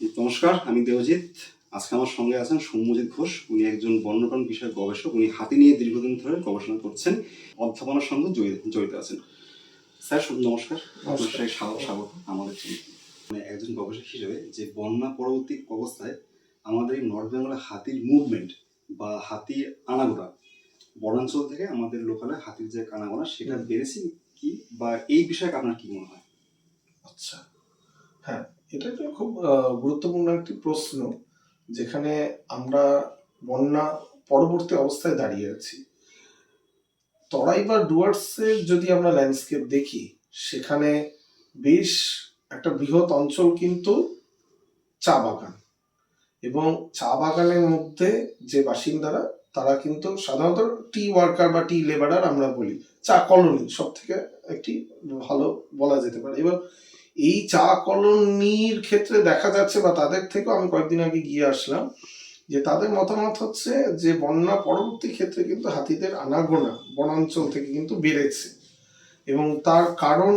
নমস্কার, আমি দেবজিৎ। আজকে আমার সঙ্গে আছেন সৌম্যজিৎ ঘোষ। উনি একজন বন্যপ্রাণ বিষয়ক গবেষক। উনি হাতি নিয়ে দীর্ঘদিন ধরে গবেষণা করছেন, অধ্যাপনার সঙ্গে জড়িত আছেন। স্যার নমস্কার, আপনার সাথে স্বাগত আমাদের টিমে। মানে একজন গবেষক হিসেবে যে বন্যা পরবর্তী অবস্থায় আমাদের এই নর্থ বেঙ্গলে হাতির মুভমেন্ট বা হাতির আনাগোনা, বনাঞ্চল থেকে আমাদের লোকালে হাতির যে আনাগোনা সেটা বেড়েছে কি, বা এই বিষয়ে আপনার কি মনে হয়? আচ্ছা, হ্যাঁ, এটা একটা খুব গুরুত্বপূর্ণ একটি প্রশ্ন, যেখানে আমরা বন্যা পরবর্তী অবস্থায় দাঁড়িয়ে আছি। তরাই বা ডুয়ার্সের যদি আমরা ল্যান্ডস্কেপ দেখি, সেখানে বেশ একটা বৃহৎ অঞ্চল কিন্তু চা বাগান, এবং চা বাগানের মধ্যে যে বাসিন্দারা তারা কিন্তু সাধারণত টি ওয়ার্কার বা টি লেবারার আমরা বলি, চা কলোনি সব থেকে একটি ভালো বলা যেতে পারে। এবার এই চা কলোনির ক্ষেত্রে দেখা যাচ্ছে, বা তাদের থেকেও আমি কয়েকদিন আগে গিয়ে আসলাম, যে তাদের মতামত হচ্ছে যে বন্যা পরবর্তী ক্ষেত্রে কিন্তু হাতিদের আনাগোনা বনাঞ্চল থেকে কিন্তু বেড়েছে, এবং তার কারণ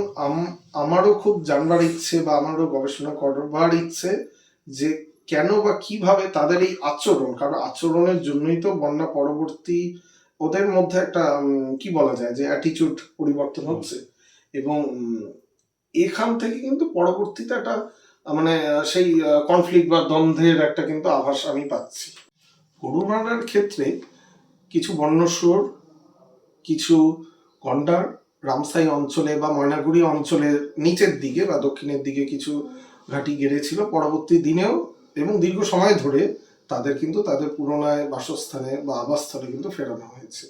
আমারও খুব জানবার ইচ্ছে বা আমারও গবেষণা করবার ইচ্ছে যে কেন বা কিভাবে তাদের এই আচরণ, কারণ আচরণের জন্যই তো বন্যা পরবর্তী ওদের মধ্যে একটা কি বলা যায় যে অ্যাটিটিউড পরিবর্তন হচ্ছে, এবং এখান থেকে কিন্তু পরবর্তীতে একটা মানে সেই কনফ্লিক্ট বা দ্বন্দ্বের একটা কিন্তু আভাস আমি পাচ্ছি। গরুমারার ক্ষেত্রে কিছু বন্য শুয়োর, কিছু গন্ডার রামসাই অঞ্চলে বা ময়নাগুড়ি অঞ্চলের নিচের দিকে বা দক্ষিণের দিকে কিছু ঘাঁটি গেড়েছিল পরবর্তী দিনেও, এবং দীর্ঘ সময় ধরে তাদের কিন্তু তাদের পুনরায় বাসস্থানে বা আবাসস্থলে কিন্তু ফেরানো হয়েছে।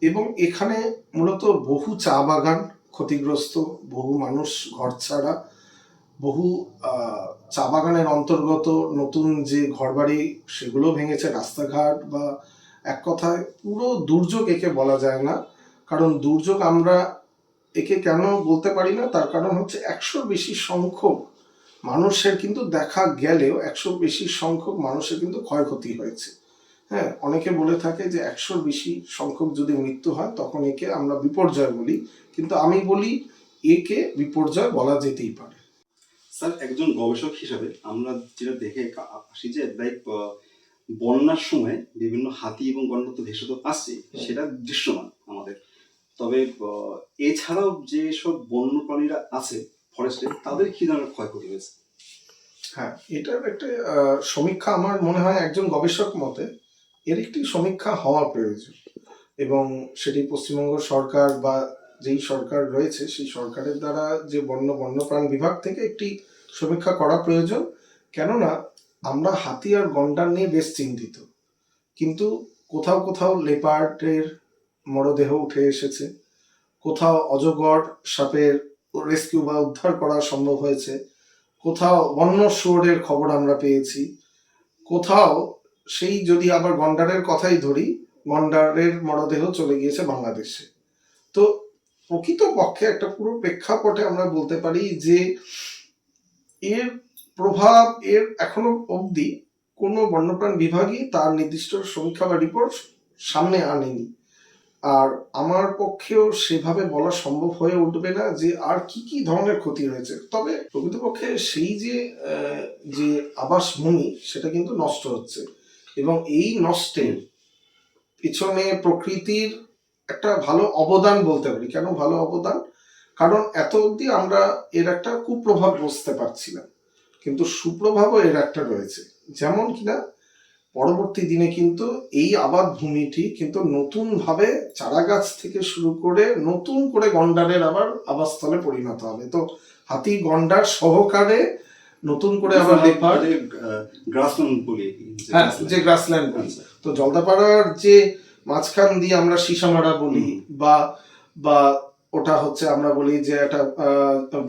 এবং এখানে মূলত বহু চা বাগান ক্ষতিগ্রস্ত, বহু মানুষ ঘর ছাড়া, বহু চা বাগানের অন্তর্গত নতুন যে ঘরবাড়ি সেগুলো ভেঙেছে, রাস্তাঘাট, বা এক কথায় পুরো দুর্যোগ একে বলা যায় না। কারণ দুর্যোগ আমরা একে কেন বলতে পারি না, তার কারণ হচ্ছে 100 বেশি সংখ্যক মানুষের কিন্তু দেখা গেলেও 100 বেশি সংখ্যক মানুষের কিন্তু ক্ষয়ক্ষতি হয়েছে। হ্যাঁ, অনেকে বলে থাকে যে 100 বেশি সংখ্যক যদি মৃত্যু হয় তখন একে আমরা বিপর্যয় বলি, কিন্তু আমি বলি একে বিপর্যয় বলা যেতেই পারে। স্যার, একজন গবেষক হিসাবে আমরা যেটা দেখে আসি যে লাইক বন্যার সময় বিভিন্ন হাতি এবং গন্ডার তো ভেসে তো আসছে, সেটা দৃশ্যমান আমাদের। তবে এছাড়াও যে সব বন্য প্রাণীরা আছে ফরেস্টে, তাদের কি ধরনের ক্ষয়ক্ষতি হয়েছে? হ্যাঁ, এটার একটা সমীক্ষা আমার মনে হয় একজন গবেষক মতে এর একটি সমীক্ষা হওয়া প্রয়োজন, এবং সেটি পশ্চিমবঙ্গ সরকার বা যেই সরকার রয়েছে সেই সরকারের দ্বারা যে বন্যপ্রাণ বিভাগ থেকে একটি সমীক্ষা করা প্রয়োজন। কেননা আমরা হাতি আর গন্ডার নিয়ে বেশ চিন্তিত, কিন্তু কোথাও কোথাও লেপার্ডের মরদেহ উঠে এসেছে, কোথাও অজগর সাপের রেস্কিউ বা উদ্ধার করা সম্ভব হয়েছে, কোথাও বন্য শুয়োরের খবর আমরা পেয়েছি, কোথাও সেই যদি আবার গন্ডারের কথাই ধরি, গন্ডারের মরদেহ চলে গিয়েছে বাংলাদেশে। তো প্রকৃতপক্ষে একটা পুরো প্রেক্ষাপটে আমরা বলতে পারি যে এর প্রভাব এর এখনো অবধি কোনো বন্যপ্রাণ বিভাগই তার নির্দিষ্ট সমীক্ষা বা রিপোর্ট সামনে আনেনি। আর আমার পক্ষেও সেভাবে বলা সম্ভব হয়ে উঠবে না যে আর কি কি ধরনের ক্ষতি হয়েছে। তবে প্রকৃতপক্ষে সেই যে আবাসভূমি সেটা কিন্তু নষ্ট হচ্ছে, এবং এই নষ্টের পিছনে প্রকৃতির একটা ভালো অবদান বলতে পারি। কেন ভালো অবদান? কারণ এত অবধি আমরা এর একটা কুপ্রভাব বুঝতে পারছি না, কিন্তু সুপ্রভাবও এর একটা রয়েছে। যেমন কিনা পরবর্তী দিনে কিন্তু এই আবাদ ভূমিটি কিন্তু নতুন ভাবে চারা গাছ থেকে শুরু করে নতুন করে গন্ডারের আবার আবাসস্থলে পরিণত হবে। তো হাতি গন্ডার সহকারে নতুন করে আবার লেপার্ড, গ্রাসল্যান্ড বলি, হ্যাঁ, যে গ্রাসল্যান্ড বলি। তো জলদাপাড়ার যে মাঝখান দিয়ে আমরা সিসামারা বলি, বা বা ওটা হচ্ছে আমরা বলি যে একটা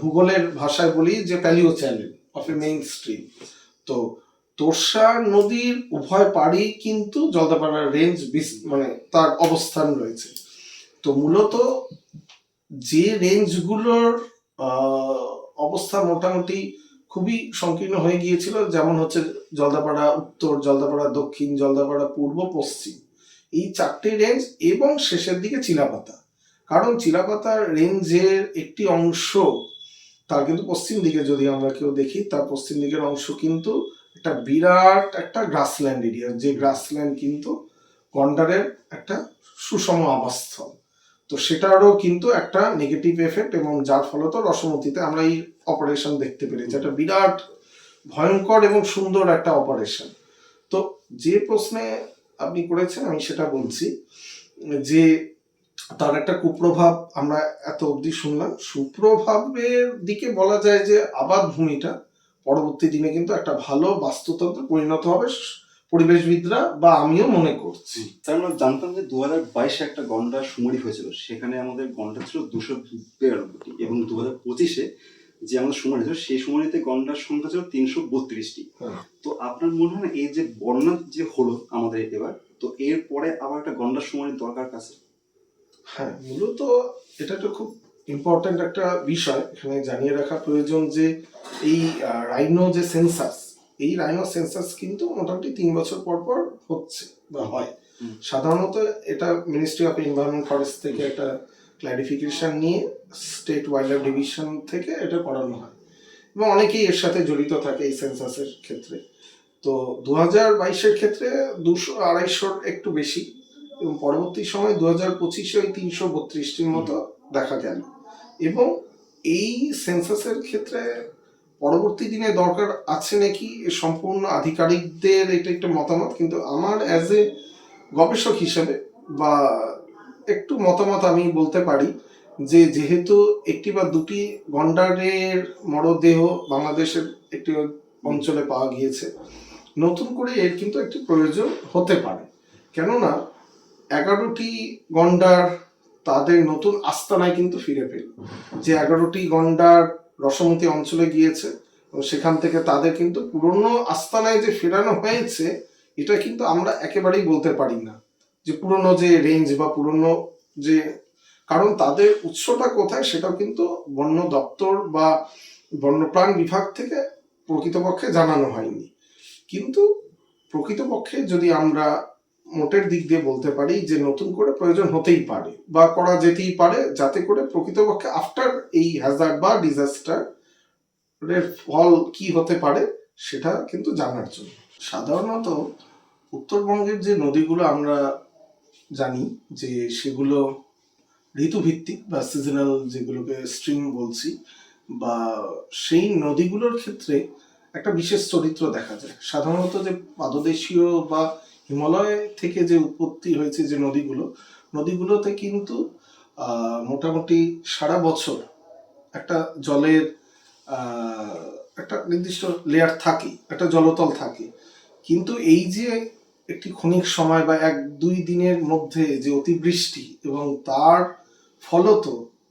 ভূগোলের ভাষায় বলি যে paleo channel of A main stream. তো তোর্ষা নদীর উভয় পাড়ই কিন্তু জলদাপাড়ার রেঞ্জ মানে তার অবস্থান রয়েছে। তো মূলত যে রেঞ্জগুলোর অবস্থা মোটামুটি খুবই সংকীর্ণ হয়ে গিয়েছিল, যেমন হচ্ছে জলদাপাড়া উত্তর, জলদাপাড়া দক্ষিণ, জলদাপাড়া পূর্ব, পশ্চিম, এই 4টি রেঞ্জ, এবং শেষের দিকে চিলাপাতা। কারণ চিলাপাতার রেঞ্জের একটি অংশ তার কিন্তু পশ্চিম দিকে যদি আমরা কেউ দেখি, তার পশ্চিম দিকের অংশ কিন্তু একটা বিরাট একটা গ্রাসল্যান্ড এরিয়া, যে গ্রাসল্যান্ড কিন্তু গন্ডারের একটা সুষম আবাসস্থল। তো সেটারও কিন্তু একটা নেগেটিভ এফেক্ট, এবং যার ফলত রসমতিতে আমরা এই অপারেশন দেখতে পেরেছি, একটা বিরাট ভয়ঙ্কর এবং সুন্দর একটা অপারেশন। তো যে প্রশ্নে আপনি করেছেন আমি সেটা বলছি যে তার একটা কুপ্রভাব আমরা এত অবধি শুনলাম। সুপ্রভাবের দিকে বলা যায় যে আবাদ ভূমিটা পরবর্তী দিনে কিন্তু একটা ভালো বাস্তুতন্ত্রে পরিণত হবে, পরিবেশবিদরা বা আমিও মনে করছি। স্যার আমরা জানতাম যে 2022-এ একটা গন্ডার সুমরি হয়েছিল, সেখানে আমাদের গন্ডার ছিল 292টি, এবং 2025-এ যে আমাদের সুমরি ছিল সেই সুমরিতে গন্ডার সংখ্যা ছিল 332টি। তো আপনার মনে হয় না এই যে বন্যা যে হলো আমাদের এবার, তো এরপরে আবার একটা গন্ডার সুমরির দরকার আছে? হ্যাঁ, মূলত এটা তো খুব ইম্পর্ট্যান্ট একটা বিষয় এখানে জানিয়ে রাখা প্রয়োজন যে এই রাইনো যে সেন্সাস, এই রাইনো সেন্সাস কিন্তু মোটামুটি 3 বছর পর পর হচ্ছে বা হয়। সাধারণত এটা মিনিস্ট্রি অফ এনভায়রনমেন্ট ফরেস্ট থেকে একটা ক্লারিফিকেশন নিয়ে স্টেট ওয়াইল্ড লাইফ ডিভিশন থেকে এটা করানো হয়, এবং অনেকেই এর সাথে জড়িত থাকে এই সেন্সাসের ক্ষেত্রে। তো 2022-এর ক্ষেত্রে 200-250-র একটু বেশি, এবং পরবর্তী সময় 2025-এ ওই 332টির মতো দেখা গেল। এবং এই সেন্সাসের ক্ষেত্রে পরবর্তী দিনে দরকার আছে নাকি সম্পূর্ণ আধিকারিকদের এটা একটা মতামত, কিন্তু আমার অ্যাজ এ গবেষক হিসেবে বা একটু মতামত আমি বলতে পারি যে যেহেতু একটি বা দুটি গন্ডারের মরদেহ বাংলাদেশের একটি অঞ্চলে পাওয়া গিয়েছে, নতুন করে এর কিন্তু একটি প্রয়োজন হতে পারে। কেননা 11টি গন্ডার তাদের নতুন আস্তানায় কিন্তু ফিরে পেল। যে 11টি গন্ডার রসমতি অঞ্চলে গিয়েছে এবং সেখান থেকে তাদের কিন্তু পুরনো আস্তানায় যে ফেরানো হয়েছে, এটা কিন্তু আমরা একেবারেই বলতে পারি না যে পুরনো যে রেঞ্জ বা পুরনো যে, কারণ তাদের উৎসটা কোথায় সেটাও কিন্তু বন্য দপ্তর বা বন্যপ্রাণ বিভাগ থেকে প্রকৃতপক্ষে জানানো হয়নি। কিন্তু প্রকৃতপক্ষে যদি আমরা মোটের দিক দিয়ে বলতে পারি যে নতুন করে প্রয়োজন হতেই পারে বা করা যেতেই পারে, যাতে করে প্রকৃতপক্ষে আফটার এই হ্যাজার্ড বা ডিজাস্টার এর ফল কি হতে পারে সেটা কিন্তু জানার জন্য। সাধারণত উত্তরবঙ্গের যে নদীগুলো আমরা জানি যে সেগুলো ঋতুভিত্তিক বা সিজনাল, যেগুলোকে স্ট্রিম বলছি, বা সেই নদীগুলোর ক্ষেত্রে একটা বিশেষ চরিত্র দেখা যায়। সাধারণত যে পাদদেশীয় বা হিমালয় থেকে যে উৎপত্তি হয়েছে যে নদীগুলোতে কিন্তু মোটামুটি সারা বছর একটা জলের একটা নির্দিষ্ট লেয়ার থাকে, একটা জলতল থাকে। কিন্তু এই যে একটি ক্ষণিক সময় বা 1-2 দিনের মধ্যে যে অতিবৃষ্টি, এবং তার ফলত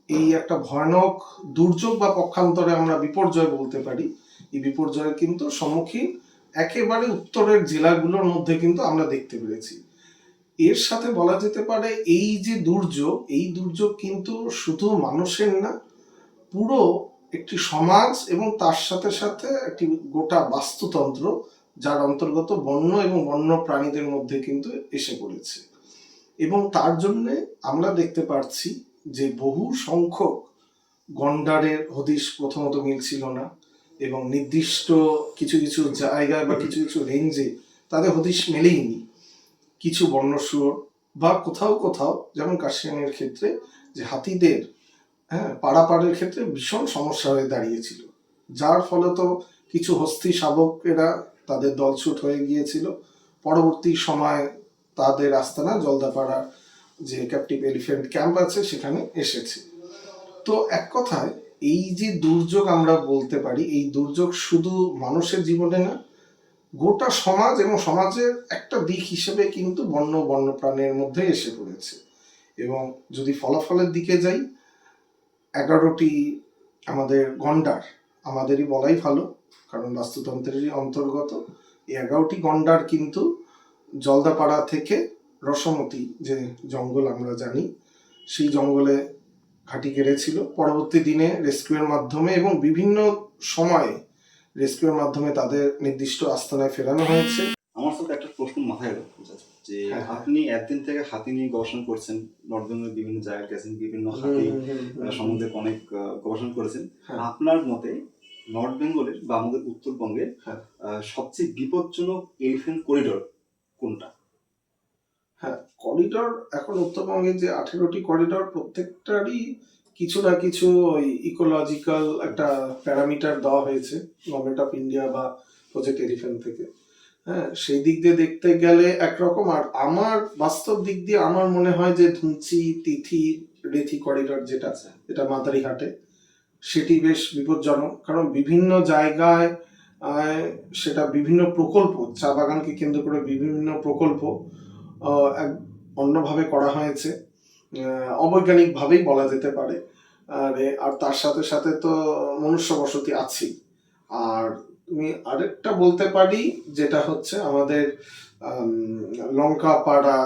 এই একটা ভয়ানক দুর্যোগ বা পক্ষান্তরে আমরা বিপর্যয় বলতে পারি, এই বিপর্যয়ের কিন্তু সম্মুখীন একেবারে উত্তরের জেলাগুলোর মধ্যে কিন্তু আমরা দেখতে পেরেছি। এর সাথে বলা যেতে পারে এই যে দুর্যোগ, এই দুর্যোগ কিন্তু শুধু মানুষের না, পুরো একটি সমাজ এবং তার সাথে সাথে একটি গোটা বাস্তুতন্ত্র, যার অন্তর্গত বন্য এবং বন্য প্রাণীদের মধ্যে কিন্তু এসে পড়েছে। এবং তার জন্যে আমরা দেখতে পাচ্ছি যে বহু সংখ্যক গন্ডারের হদিশ প্রথমত মিলছিল না, এবং নির্দিষ্ট কিছু কিছু জায়গায় বা কিছু কিছু রেঞ্জে তাদের হদিশ মেলেইনি। কিছু বন্য শুয়োর বা কোথাও কোথাও, যেমন কাশিয়ানের ক্ষেত্রে, যে হাতিদের পারাপারের ক্ষেত্রে ভীষণ সমস্যা হয়ে দাঁড়িয়েছিল, যার ফলত কিছু হস্তি শাবকেরা তাদের দলছুট হয়ে গিয়েছিল। পরবর্তী সময় তাদের আস্তানা জলদাপাড়া যে ক্যাপটিভ এলিফ্যান্ট ক্যাম্প আছে সেখানে এসেছে। তো এক কথায় এই যে দুর্যোগ আমরা বলতে পারি, এই দুর্যোগ শুধু মানুষের জীবনে না, গোটা সমাজ এবং সমাজের একটা দিক হিসেবে কিন্তু বন্যপ্রাণের মধ্যে এসে পড়েছে। এবং যদি ফলাফলের দিকে যাই, 11টি আমাদের গন্ডার, আমাদেরই বলাই ভালো কারণ বাস্তুতন্ত্রেরই অন্তর্গত, এই 11টি গন্ডার কিন্তু জলদাপাড়া থেকে রসমতি যে জঙ্গল আমরা জানি, সেই জঙ্গলে ঘাঁটি গেড়েছিল। পরবর্তী দিনে রেস্কিউয়ের মাধ্যমে এবং বিভিন্ন সময়ে রেস্কিউয়ের মাধ্যমে তাদের নির্দিষ্ট আস্তানায় ফেরানো হয়েছে। আমার সাথে একটা প্রশ্ন মাথায় এলো, যে হ্যাঁ, হ্যাঁ। আপনি একদিন থেকে হাতি নিয়ে গবেষণা করছেন, নর্থ বেঙ্গলের বিভিন্ন জায়গায় গেছেন, বিভিন্ন হাতি সম্বন্ধে অনেক গবেষণা করেছেন। হ্যাঁ। আপনার মতে নর্থ বেঙ্গলের বা আমাদের উত্তরবঙ্গের হ্যাঁ। সবচেয়ে বিপজ্জনক এলিফ্যান্ট করিডোর কোনটা? হ্যাঁ, করিডোর এখন উত্তরবঙ্গের যে 18টি করিডোর প্রত্যেকটারই কিছু না কিছু ওই ইকোলজিক্যাল একটা প্যারামিটার দেওয়া হয়েছে গভর্নমেন্ট অফ ইন্ডিয়া বা প্রজেক্ট এলিফ্যান্ট থেকে। হ্যাঁ, সেই দিক দিয়ে দেখতে গেলে একরকম, আর আমার বাস্তব দিক দিয়ে আমার মনে হয় যে ধুমচি তিথি রেথি করিডোর যেটা মাদারিহাটে, সেটি বেশ বিপজ্জনক। কারণ বিভিন্ন জায়গায় সেটা বিভিন্ন প্রকল্প, চা বাগানকে কেন্দ্র করে বিভিন্ন প্রকল্প অন্যভাবে করা হয়েছে, অবৈজ্ঞানিকভাবেই বলা যেতে পারে। আর তার সাথে সাথে তো মনুষ্য বসতি আছেই। আর তুমি আরেকটা বলতে পারি, যেটা হচ্ছে আমাদের লঙ্কাপাড়া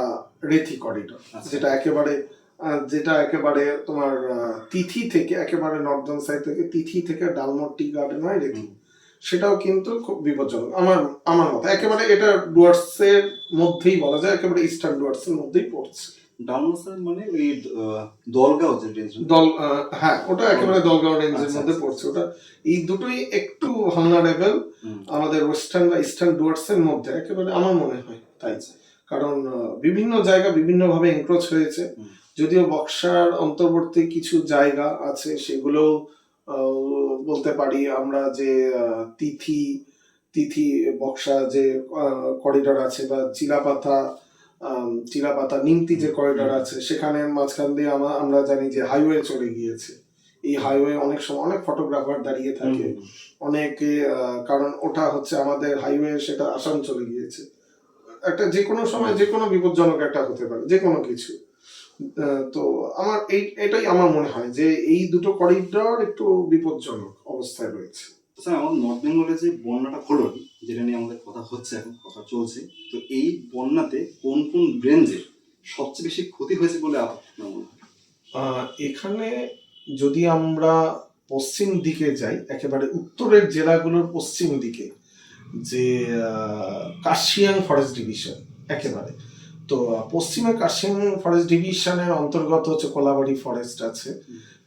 রেথি করিডোর, যেটা একেবারে তোমার তিথি থেকে একেবারে নর্দার্ন সাইড থেকে তিথি থেকে ডালমোর টি গার্ডেন হয় রেথি, সেটাও কিন্তু খুব বিপজ্জনক আমার মতে। একেবারে এটা ডুয়ার্সের মধ্যেই বলা যায়, একেবারে ইস্টার্ন ডুয়ার্সের মধ্যেই পড়ছে। ডালমোসার মানে ওই দলগাঁও যে রেঞ্জ, হ্যাঁ, ওটা একেবারে দলগাঁও রেঞ্জের মধ্যে পড়ছে। ওটা এই দুটোই একটু ভালনারেবল আমাদের ওয়েস্টার্ন বা ইস্টার্ন ডুয়ার্সের মধ্যে, একেবারে আমার মনে হয় তাই। কারণ বিভিন্ন জায়গা বিভিন্নভাবে এনক্রোচ হয়েছে। যদিও বক্সার অন্তর্বর্তী কিছু জায়গা আছে, সেগুলো বলতে পারি আমরা যে তিথি বক্সা যে করিডোর আছে, বা চিলাপাতা নিমতি যে করিডোর আছে, সেখানে মাঝখান দিয়ে আমরা জানি যে হাইওয়ে চলে গিয়েছে। এই হাইওয়ে অনেক সময় অনেক ফটোগ্রাফার দাঁড়িয়ে থাকে, অনেকে, কারণ ওটা হচ্ছে আমাদের হাইওয়ে, সেটা আসাম চলে গিয়েছে। একটা যে কোনো সময় যে কোনো বিপজ্জনক একটা হতে পারে, যে কোনো কিছু। তো আমার এটাই আমার মনে হয় যে এই দুটো করিডোর একটু বিপজ্জনক অবস্থায় রয়েছে। স্যার, আমাদের নর্থ বেঙ্গলে যে বন্যাটা হলো, যেটা নিয়ে আমাদের কথা হচ্ছে, এখন কথা চলছে, তো এই বন্যাতে কোন কোন রেঞ্জে সবচেয়ে বেশি ক্ষতি হয়েছে বলে আপনার মনে হয়? এখানে যদি আমরা পশ্চিম দিকে যাই, একেবারে উত্তরের জেলাগুলোর পশ্চিম দিকে, যে কার্শিয়াং ফরেস্ট ডিভিশন একেবারে, তো পশ্চিমে কার্শিয়াং ফরেস্ট ডিভিশনের অন্তর্গত হচ্ছে কোলাবাড়ি ফরেস্ট আছে।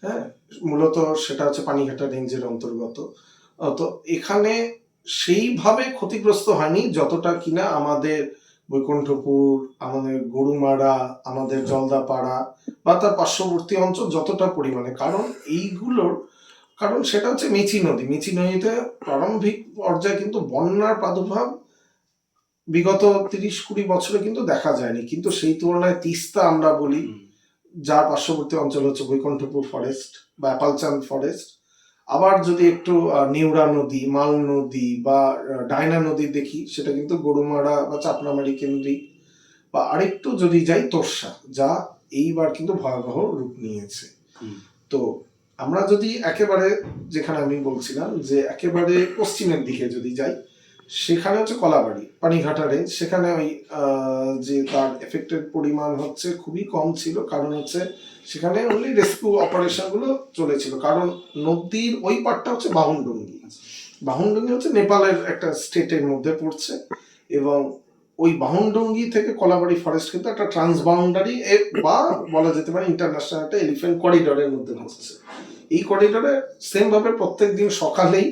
হ্যাঁ, মূলত সেটা হচ্ছে পানিঘাটা রেঞ্জের অন্তর্গত। তো এখানে সেইভাবে ক্ষতিগ্রস্ত হয়নি যতটা কিনা আমাদের বৈকুণ্ঠপুর, আমাদের গরুমারা, আমাদের জলদাপাড়া বা তার পার্শ্ববর্তী অঞ্চল যতটা পরিমাণে। কারণ সেটা হচ্ছে মিচি নদীতে প্রারম্ভিক পর্যায়ে কিন্তু বন্যার প্রাদুর্ভাব বিগত 30-20 বছরে কিন্তু দেখা যায়নি। কিন্তু সেই তুলনায় তিস্তা আমরা বলি, যার পার্শ্ববর্তী অঞ্চল হচ্ছে বৈকুণ্ঠপুর ফরেস্ট বা অ্যাপালচান্দ ফরেস্ট। আবার যদি একটু নিউরা নদী, মাল নদী বা ডায়না নদী দেখি, সেটা কিন্তু গরুমারা বা চাপড়ামারি কেন্দ্রিক। বা আরেকটু যদি যাই তোরসা, যা এইবার কিন্তু ভয়াবহ রূপ নিয়েছে। তো আমরা যদি একেবারে, যেখানে আমি বলছিলাম যে একেবারে পশ্চিমের দিকে যদি যাই, সেখানে হচ্ছে কলাবাড়ি পানিঘাটা রেঞ্জ। সেখানে ওই যে তার এফেক্টেড পরিমাণ হচ্ছে খুবই কম ছিল, কারণ হচ্ছে সেখানে অনলি রেস্কিউ অপারেশন গুলো চলেছিল। কারণ নদীর ওই পারটা হচ্ছে বাহুনডুঙ্গি হচ্ছে নেপালের একটা স্টেটের মধ্যে পড়ছে, এবং ওই বাহুনডুঙ্গি থেকে কলাবাড়ি ফরেস্ট কিন্তু একটা ট্রান্সবাউন্ডারি বা বলা যেতে পারে ইন্টারন্যাশনাল একটা এলিফ্যান্ট করিডোরের মধ্যে পড়ছে। এই করিডোরে সেম ভাবে প্রত্যেক দিন সকালেই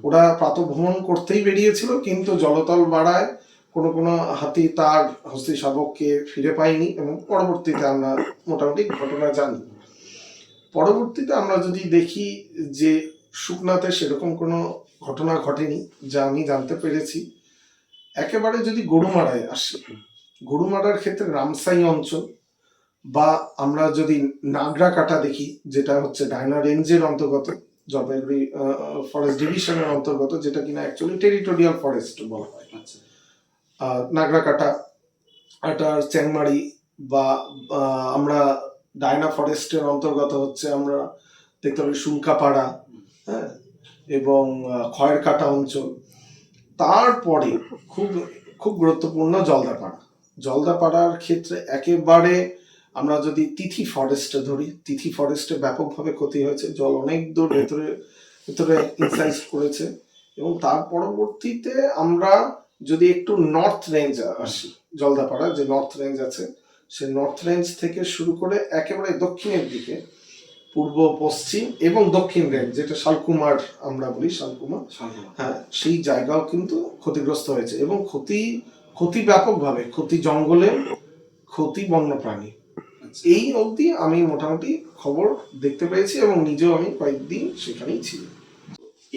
ওরা প্রাতঃভ্রমণ করতেই বেরিয়েছিল, কিন্তু জলতল বাড়ায় কোনো হাতি তার হস্তি শাবককে ফিরে পায়নি, এবং পরবর্তীতে আমরা মোটামুটি ঘটনা জানি। পরবর্তীতে আমরা যদি দেখি যে শুকনাতে সেরকম কোনো ঘটনা ঘটেনি যা আমি জানতে পেরেছি। একেবারে যদি গরুমারায় আসি, গরুমারার ক্ষেত্রে রামসাই অঞ্চল, বা আমরা যদি নাগরাকাটা দেখি, যেটা হচ্ছে ডায়না রেঞ্জের অন্তর্গত, জলপাইগুড়ি ফরেস্ট ডিভিশনের অন্তর্গত, যেটা কিনা অ্যাকচুয়ালি টেরিটোরিয়াল ফরেস্ট বলা হয়। নাগরাকাটা, আটার চ্যাংমারি, বা আমরা ডায়না ফরেস্টের অন্তর্গত হচ্ছে আমরা দেখতে পারি শুল্কাপাড়া, হ্যাঁ, এবং খয়েরকাটা অঞ্চল। তারপরে খুব খুব গুরুত্বপূর্ণ জলদাপাড়ার ক্ষেত্রে একেবারে আমরা যদি তিথি ফরেস্টে ধরি, তিথি ফরেস্টে ব্যাপকভাবে ক্ষতি হয়েছে। জল অনেক দূর ভেতরে ইনসাইজ করেছে। এবং তার পরবর্তীতে আমরা যদি একটু নর্থ রেঞ্জ আসি, জলদাপাড়া যে নর্থ রেঞ্জ আছে, সেই নর্থ রেঞ্জ থেকে শুরু করে একেবারে দক্ষিণের দিকে পূর্ব পশ্চিম এবং দক্ষিণ রেঞ্জ, যেটা শালকুমার আমরা বলি, শালকুমার, হ্যাঁ, সেই জায়গাও কিন্তু ক্ষতিগ্রস্ত হয়েছে। এবং ক্ষতি ব্যাপকভাবে, ক্ষতি জঙ্গলে, ক্ষতি বন্যপ্রাণী। এই অবধি আমি মোটামুটি খবর দেখতে পেয়েছি এবং নিজেও আমি কয়েকদিন সেখানেই ছিলাম।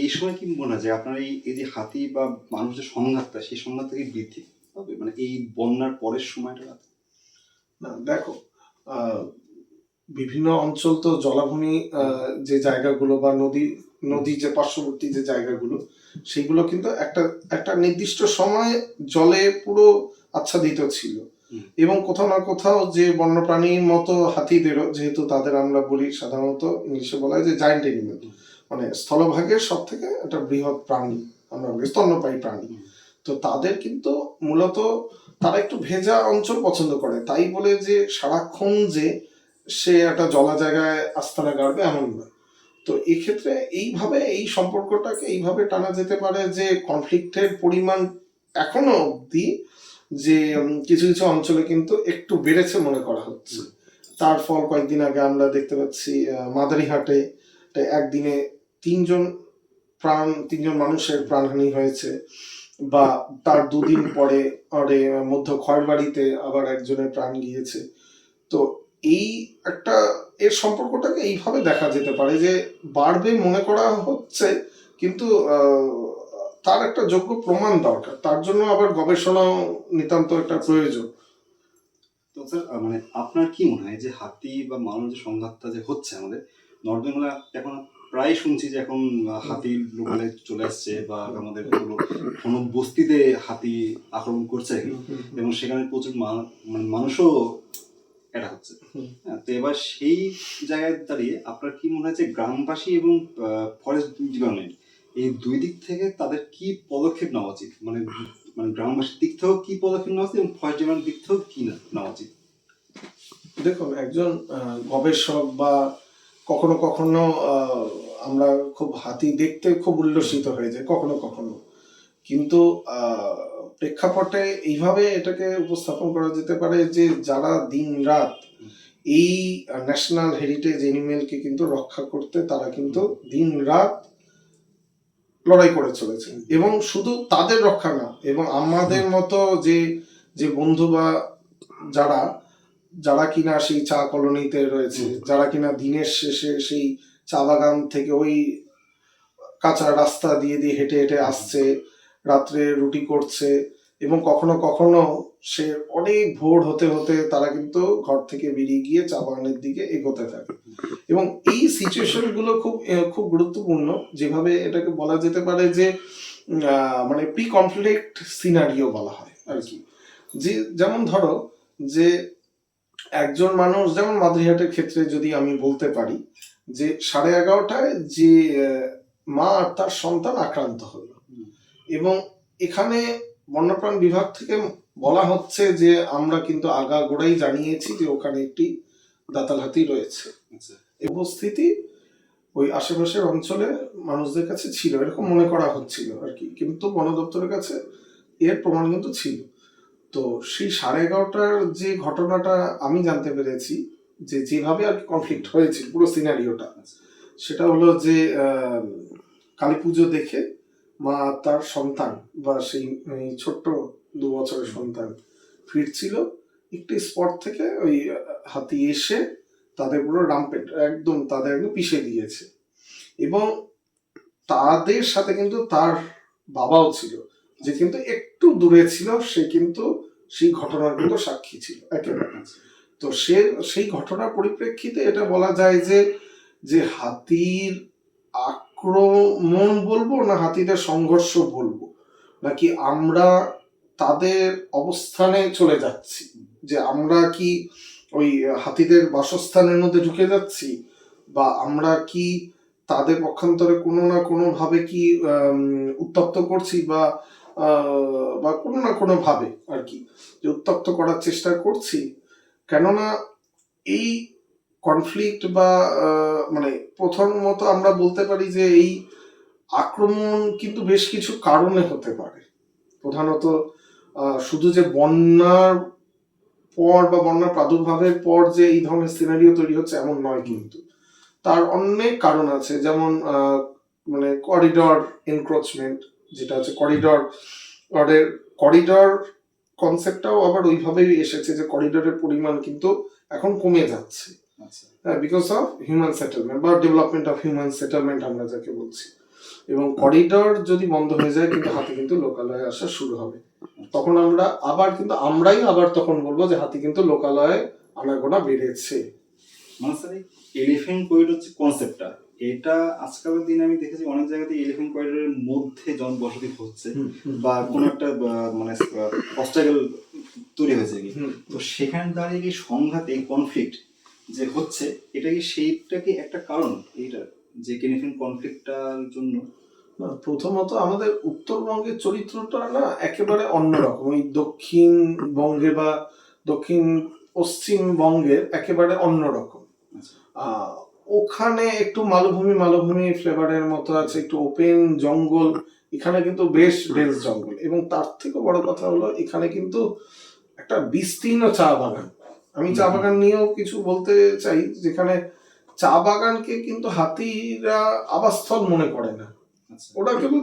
এই সময় কি মনে হয় যে আপনার এই যে হাতি বা মানুষের সংঘাতটা, সেই সংঘাত থেকে বৃদ্ধি হবে মানে এই বন্যার পরের সময়টা? না দেখো, বিভিন্ন অঞ্চল তো জলাভূমি, যে জায়গাগুলো বা নদী যে পার্শ্ববর্তী যে জায়গাগুলো, সেগুলো কিন্তু একটা একটা নির্দিষ্ট সময় জলে পুরো আচ্ছাদিত ছিল। এবং কোথাও না কোথাও যে বন্যপ্রাণীর মতো হাতিদেরও, যেহেতু তাদের আমরা বলি সাধারণত ইংলিশে বলা হয় যে জায়ান্ট এনিমেল, মানে স্থলভাগের সব থেকে একটা বৃহৎ প্রাণী, আমরা বলি স্তন্যপায়ী প্রাণী। তো তাদের কিন্তু মূলত তারা একটু ভেজা অঞ্চল পছন্দ করে, তাই বলে যে সারাক্ষণ যে সে একটা জলা জায়গায় আস্তানা গাড়বে এমন না। তো এক্ষেত্রে এইভাবে এই সম্পর্কটাকে এইভাবে টানা যেতে পারে যে কনফ্লিক্টের পরিমাণ এখনো অবধি যে কিছু কিছু অঞ্চলে কিন্তু একটু বেড়েছে মনে করা হচ্ছে। তার ফল কয়েকদিন আগে আমরা দেখতে পাচ্ছি মাদারিহাটে একদিনে তিনজন মানুষের প্রাণহানি হয়েছে, বা তার দুদিন পরে মধ্য খড়বাড়িতে আবার একজনের প্রাণ গিয়েছে। তো এই একটা এর সম্পর্কটাকে এইভাবে দেখা যেতে পারে যে বাড়বে মনে করা হচ্ছে, কিন্তু তার একটা যোগ্য প্রমাণ দরকার, তার জন্য আবার গবেষণাও নিতান্ত একটা প্রয়োজন। তো স্যার মানে আপনার কি মনে হয় যে হাতি বা মানুষ যে সংঘাতটা যে হচ্ছে আমাদের নর্থ বেঙ্গলে এখন প্রায় শুনছি যে এখন হাতি লোকালে চলে আসছে বা আমাদের কোন বস্তিতে হাতি আক্রমণ করছে এবং সেখানে প্রচুর মানে মানুষও এটা হচ্ছে। তো এবার সেই জায়গায় দাঁড়িয়ে আপনার কি মনে হয় যে গ্রামবাসী এবং ফরেস্ট ডিপার্টমেন্ট এই দুই দিক থেকে তাদের কি পদক্ষেপ নেওয়া উচিত, মানে মানে গ্রামবাসীর দিক থেকেও কি পদক্ষেপ নেওয়া উচিত এবং ফরেস্ট ডিপার্টমেন্টের দিক থেকেও কি নেওয়া উচিত? দেখুন, একজন গবেষক বা কখনো কখনো আমরা খুব হাতি দেখতে খুব উল্লসিত হয়ে যায় কখনো কখনো, কিন্তু প্রেক্ষাপটে এইভাবে এটাকে উপস্থাপন করা যেতে পারে যে যারা দিন রাত এই ন্যাশনাল হেরিটেজ এনিমেলকে কিন্তু রক্ষা করতে, তারা কিন্তু দিন রাত লড়াই করে চলেছে। এবং শুধু তাদের রক্ষা না, এবং আমাদের মতো যে যে বন্ধু বা যারা যারা কিনা সেই চা কলোনিতে রয়েছে, যারা কিনা দিনের শেষে সেই চা বাগান থেকে ওই কাঁচা রাস্তা দিয়ে দিয়ে হেঁটে হেঁটে আসছে, রাত্রে রুটি করছে, এবং কখনো কখনো সে অনেক ভোর হতে হতে তারা কিন্তু ঘর থেকে বেরিয়ে গিয়ে চা বাগানের দিকে এগোতে থাকে। এবং এই সিচুয়েশন গুলো খুব খুব গুরুত্বপূর্ণ, যেভাবে এটাকে বলা যেতে পারে যে মানে প্রি কনফ্লিক্ট সিনারিও বলা হয় আর কি। যে যেমন ধরো যে একজন মানুষ, যেমন মাদারিহাটের ক্ষেত্রে যদি আমি বলতে পারি যে 11:30টায় যে মা আর তার সন্তান আক্রান্ত হলো, এবং এখানে বন্যপ্রাণ বিভাগ থেকে বলা হচ্ছে যে আমরা কিন্তু আগাগোড়াই জানিয়েছি যে ওখানে একটি দাঁতাল হাতি রয়েছে। উপস্থিতি ওই আশেপাশের অঞ্চলে মানুষদের কাছে ছিল, এরকম মনে করা হচ্ছিল আর কি, কিন্তু বন দপ্তরের কাছে এর প্রমাণ কিন্তু ছিল। তো সেই 11:30টার যে ঘটনাটা আমি জানতে পেরেছি, যে যেভাবে আর কি কনফ্লিক্ট হয়েছে পুরো সিনারিওটা, সেটা হলো যে কালী পুজো দেখে মা তার সন্তান বা সেই ছোট্ট 2 বছরের সন্তান ফিরছিল, একটি স্পট থেকে ওই হাতি এসে তাদের পুরো রামপেট একদম তাদের পিষে দিয়েছে। এবং তাদের সাথে কিন্তু তার বাবাও ছিল, যে কিন্তু একটু দূরে ছিল, সে কিন্তু সেই ঘটনার কিন্তু সাক্ষী ছিল একেবারে। তো সেই ঘটনার পরিপ্রেক্ষিতে এটা বলা যায় যে যে হাতির আক্রমণ বলবো না হাতিদের সংঘর্ষ বলবো, নাকি আমরা তাদের অবস্থানে চলে যাচ্ছি, যে আমরা কি ওই হাতিদের বাসস্থানের মধ্যে ঢুকে যাচ্ছি, বা আমরা কি তাদের পক্ষান্তরে কোনো না কোনো ভাবে কি উত্তপ্ত করছি, বা বা কোনো না কোনো ভাবে আর কি যে উত্তপ্ত করার চেষ্টা করছি। কেননা এই কনফ্লিক্ট বা মানে প্রথমত আমরা বলতে পারি যে এই আক্রমণ কিন্তু বেশ কিছু কারণে হতে পারে। প্রধানত শুধু যে বন্যার পর বা বন্যার প্রাদুর্ভাবের পর যে এই ধরনের সিনারিও তৈরি হচ্ছে এমন নয়, কিন্তু তার অনেক কারণ আছে। যেমন মানে করিডর এনক্রোচমেন্ট, যেটা হচ্ছে করিডর কনসেপ্টটাও আবার ওইভাবেই এসেছে যে করিডরের পরিমাণ কিন্তু এখন কমে যাচ্ছে, আচ্ছা বিকজ অফ হিউম্যান সেটেলমেন্ট বা ডেভেলপমেন্ট অফ হিউম্যান সেটেলমেন্ট আমরা যাকে বলছি। এবং করিডর যদি বন্ধ হয়ে যায় কিন্তু হাতি কিন্তু লোকালয়ে আসা শুরু হবে। তখন আমরাই আবার তখন বলবো যে হাতি কিন্তু লোকালয়ে আনাগোনা বেড়েছে। মানে স্যার এলিফ্যান্ট করিডোর যে কনসেপ্টটা, এটা আজকালের দিনে আমি দেখেছি অনেক জায়গাতে এলিফ্যান্ট করিডোরের মধ্যে জনবসতি হচ্ছে বা কোনো একটা মানে অবস্টাকেল তৈরি হয়েছে কি, তো সেখানে দাঁড়িয়ে কি সংঘাত, এই কনফ্লিক্ট যে হচ্ছে, এটা কি সেইটা কি একটা কারণ এইটা যে এলিফ্যান্ট কনফ্লিক্টটার জন্য? না, প্রথমত আমাদের উত্তরবঙ্গের চরিত্রটা না একেবারে অন্যরকম। ওই দক্ষিণবঙ্গে বা দক্ষিণ পশ্চিমবঙ্গের একেবারে অন্যরকম। ওখানে একটু মালভূমি ফ্লেভারের মতো আছে, একটু ওপেন জঙ্গল। এখানে কিন্তু বেশ ডেন্স জঙ্গল, এবং তার থেকে বড় কথা হলো এখানে কিন্তু একটা বিস্তীর্ণ চা বাগান। আমি চা বাগান নিয়েও কিছু বলতে চাই, যেখানে চা বাগানকে কিন্তু হাতিরা আবাসস্থল মনে করে না। ওরা কেবল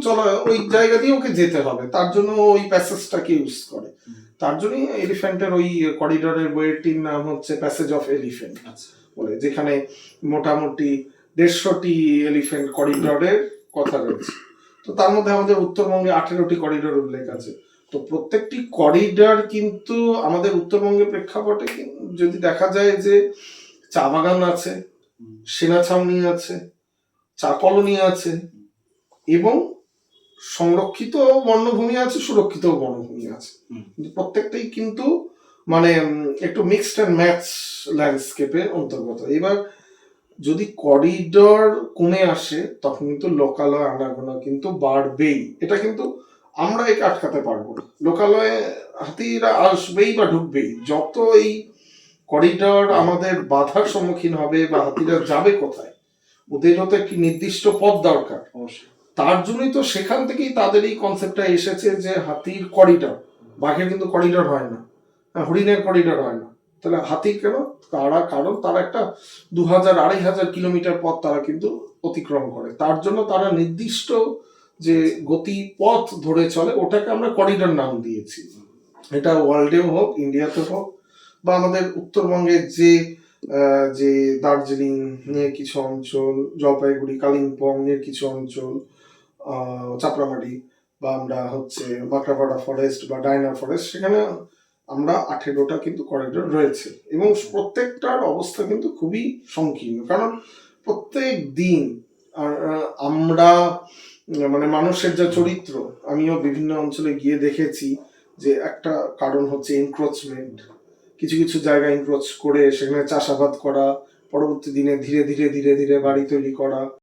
ওই জায়গা দিয়ে ওকে যেতে হবে, তার জন্য ওই প্যাসেজটাকে ইউজ করে। তার জন্যই এলিফ্যান্টের ওই করিডোরের বইটির নাম হচ্ছে প্যাসেজ অফ এলিফ্যান্ট বলে, যেখানে মোটামুটি 150টি এলিফ্যান্ট করিডোরের কথা রয়েছে। তো তার মধ্যে আমাদের উত্তরবঙ্গে 18টি করিডোর উল্লেখ আছে। তো প্রত্যেকটি করিডোর কিন্তু আমাদের উত্তরবঙ্গের প্রেক্ষাপটে যদি দেখা যায় যে চা বাগান আছে, সেনা ছাউনি আছে, চা কলোনি আছে, এবং সংরক্ষিত বনভূমি আছে, সুরক্ষিত বনভূমি আছে। প্রত্যেকটাই কিন্তু মানে একটু মিক্সড অ্যান্ড ম্যাচ ল্যান্ডস্কেপের অন্তর্গত। এবার যদি করিডর কমে আসে তখন কিন্তু লোকালয় আনাগোনা কিন্তু বাড়বেই। এটা কিন্তু আমরা একে আটকাতে পারবো না। লোকালয়ে হাতিরা আসবেই বা ঢুকবেই। যত এই করিডর আমাদের বাধার সম্মুখীন হবে বা হাতিরা যাবে কোথায়, ওদেরও তো একটি নির্দিষ্ট পথ দরকার। তার জন্যই তো সেখান থেকেই তাদের এই কনসেপ্টটা এসেছে যে হাতির করিডর। বাঘের কিন্তু করিডর হয় না, হরিণের করিডর হয় না। তাহলে হাতি কেন? কারণ তারা একটা 2000-2500 কিলোমিটার পথ তারা কিন্তু অতিক্রম করে। তার জন্য তারা নির্দিষ্ট যে গতি পথ ধরে চলে, ওটাকে আমরা করিডর নাম দিয়েছি। এটা ওয়ার্ল্ডেও হোক, ইন্ডিয়াতে হোক, বা আমাদের উত্তরবঙ্গের যে দার্জিলিং এর কিছু অঞ্চল, জলপাইগুড়ি, কালিম্পং এর কিছু অঞ্চল, চাপড়ামারি, বা আমরা হচ্ছে বাঁকড়াপাড়া ফরেস্ট বা ডায়না ফরেস্ট, সেখানে আমরা 18টা কিন্তু করিডোর রয়েছে। এবং প্রত্যেকটার অবস্থা কিন্তু খুবই সংকীর্ণ, কারণ প্রত্যেক দিন আমরা মানে মানুষের যা চরিত্র, আমিও বিভিন্ন অঞ্চলে গিয়ে দেখেছি যে একটা কারণ হচ্ছে এনক্রোচমেন্ট। কিছু কিছু জায়গা এনক্রোচ করে সেখানে চাষাবাদ করা, পরবর্তী দিনে ধীরে ধীরে বাড়ি তৈরি করা।